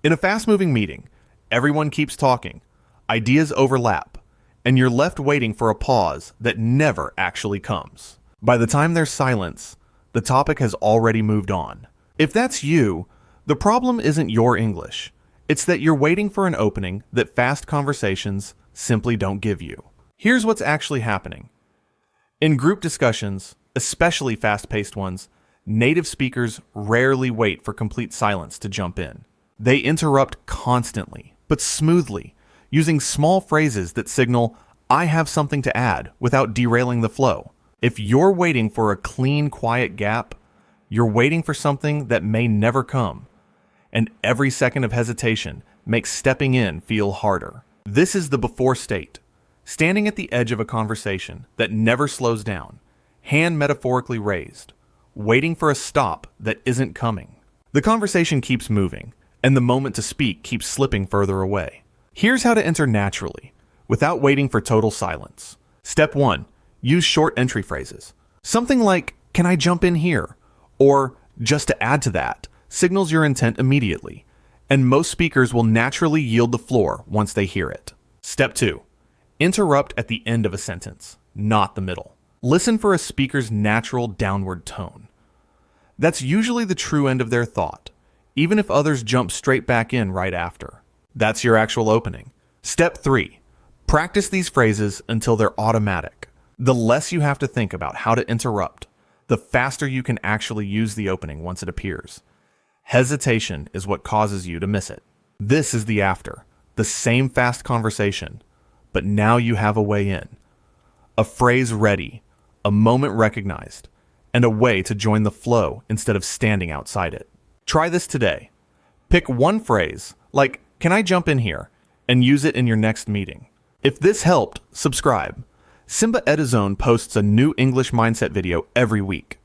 In a fast-moving meeting, everyone keeps talking, ideas overlap, and you're left waiting for a pause that never actually comes. By the time there's silence, the topic has already moved on. If that's you, the problem isn't your English. It's that you're waiting for an opening that fast conversations simply don't give you. Here's what's actually happening. In group discussions, especially fast-paced ones, native speakers rarely wait for complete silence to jump in. They interrupt constantly, but smoothly, using small phrases that signal, "I have something to add," without derailing the flow. If you're waiting for a clean, quiet gap, you're waiting for something that may never come. And every second of hesitation makes stepping in feel harder. This is the before state, standing at the edge of a conversation that never slows down, hand metaphorically raised, waiting for a stop that isn't coming. The conversation keeps moving, and the moment to speak keeps slipping further away. Here's how to enter naturally, without waiting for total silence. Step 1. Use short entry phrases. Something like, "Can I jump in here?" or "Just to add to that," signals your intent immediately, and most speakers will naturally yield the floor once they hear it. Step 2. Interrupt at the end of a sentence, not the middle. Listen for a speaker's natural downward tone. That's usually the true end of their thought, even if others jump straight back in right after. That's your actual opening. Step 3. Practice these phrases until they're automatic. The less you have to think about how to interrupt, the faster you can actually use the opening once it appears. Hesitation is what causes you to miss it. This is the after, the same fast conversation, but now you have a way in. A phrase ready, a moment recognized, and a way to join the flow instead of standing outside it. Try this today. Pick one phrase, like, "Can I jump in here?" and use it in your next meeting. If this helped, subscribe. Simba Eduzone posts a new English mindset video every week.